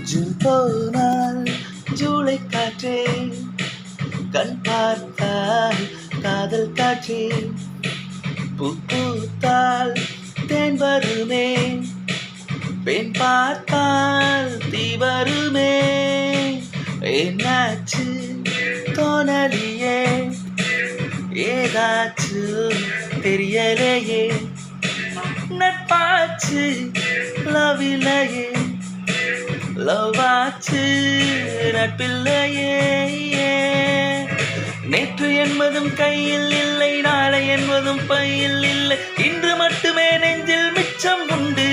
June போனால் ஜூலை காற்றே, கண் பார்த்தால் காதல் காற்றே, பூ பூத்தால் தேன் வருமே, பெண் பார்த்தால் தீ வருமே. என்னாச்சு தோணலியே, ஏதாச்சு தெரியலையே, நட்பாச்சு லவ்வில்லையே, லவ்வாச்சு நட்பில்லையே. நேற்று என்பதும் கையில் இல்லை, நாளை என்பதும் பையில் இல்லை, இன்று மட்டுமே நெஞ்சில் மிச்சம் உண்டு.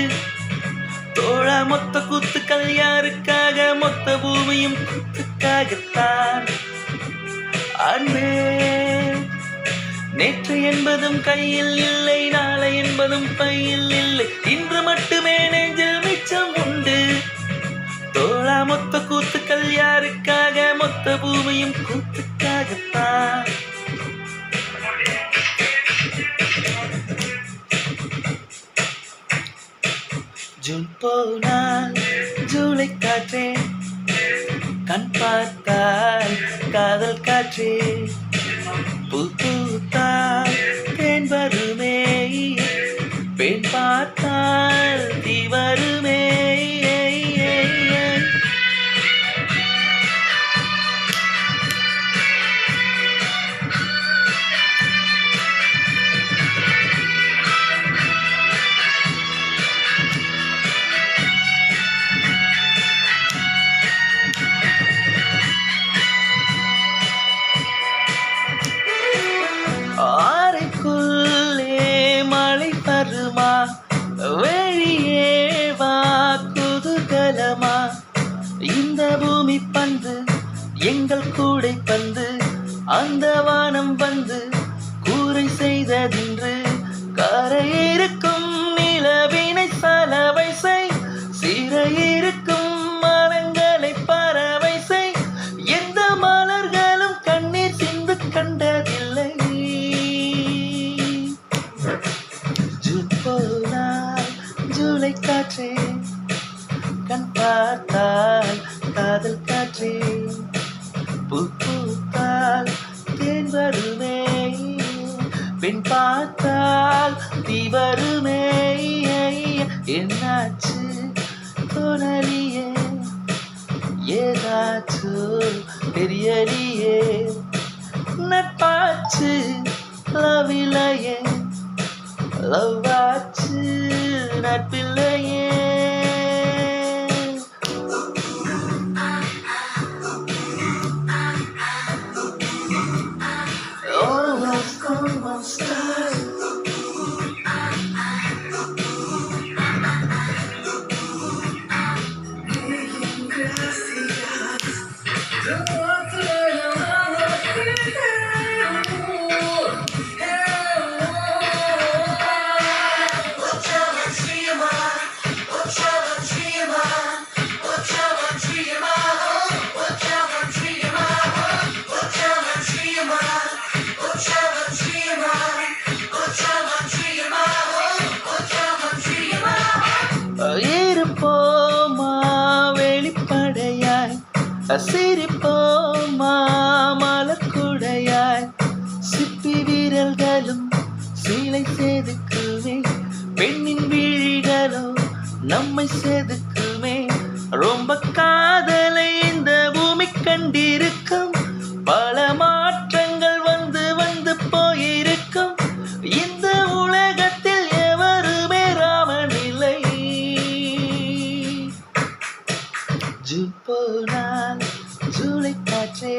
தோழா மொத்த கூத்துக்கள் யாருக்காக, மொத்த பூமியும் கூத்துக்காகத்தான். அன்பே நேற்று என்பதும் கையில் இல்லை, நாளை என்பதும் பையில் இல்லை, இன்று மட்டுமே நெஞ்சில் மிச்சம் உண்டு. தோழா மொத்த கூத்துக்கள் யாருக்காக, மொத்த பூமியும் கூத்துக்காகத்தான். ஜூன் போனால் ஜூலை காற்றே, கண் பார்த்தால் காதல் காற்றே, பூ பூத்தால் தேன் வருமே, பெண் பார்த்தால் தீ வருமே. ஆரைக்குள்ளே மழை வருமா, வெளியே வா குதூகலமா, இந்த பூமி பந்து எங்கள் கூடை பந்து, அந்த வானம் வந்து கூரை செய்ததென்று, கரை இருக்கும் நிலவினை சலவை செய், சிறை இருக்கும் மரங்களை பறவை செய், எந்த மலர்களும் கண்ணீர் சிந்து கண்டதில்லை. ஜூன் போனால் ஜூலை காற்றே, கண் பார்த்தால் காதல் காற்றே, பூ பூத்தால் தேன் வருமே, பெண் பார்த்தால் தீ வருமே. என்னாச்சு தோணலியே, ஏதாச்சு தெரியலியே, நட்பாச்சு லவ்வில்லையே, லவ்வாச்சு நட்பில்லையே. இருப்போமா வெளிப்படையாய், சிரிப்போமா மலக்குடையாய், சிப்பி வீரர்களும் சீலை செதுக்குமே, பெண்ணின் விழிகளோ நம்மை செதுக்குமே. ரொம்ப காதலை இந்த பூமி கண்டிருக்கும், பல மாற்றங்கள் வந்து வந்து போயிருக்கும், இந்த உலகத்தில் எவருமே ராமனில்லை. ஜூன் போனால் ஜூலை காற்றே,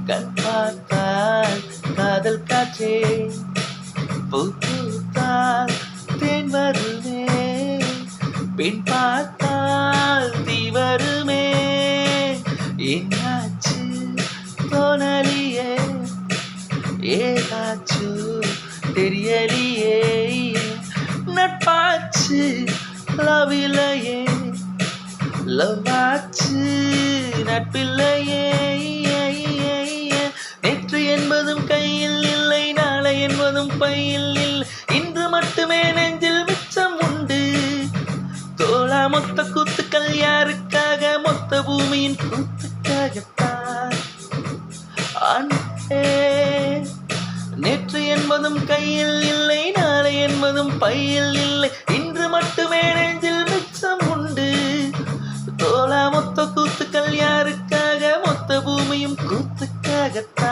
கண் பார்த்தால் காதல் காற்றே, பூ பூத்தால் தேன் வருமே, லவ் ஆச்சு நட்பில்லையே. நேற்று என்பதும் கையில் இல்லை, நாளை என்பதும் பையில் இல்லை, இன்று மட்டுமே நெஞ்சில் மிச்சம் உண்டு. தோழா மொத்த கூத்துக்கள் யாருக்காக? மொத்த பூமியின் கூத்துக்காகத்தான். அன்பே நேற்று என்பதும் கையில் இல்லை, நாளை என்பதும் பையில் இல்லை, இன்று மட்டுமே நெஞ்சில் மிச்சம் உண்டு. தோழா மொத்த கூத்துக்கள் யாருக்காக? மொத்த பூமியும் கூத்துக்காகத்தான்.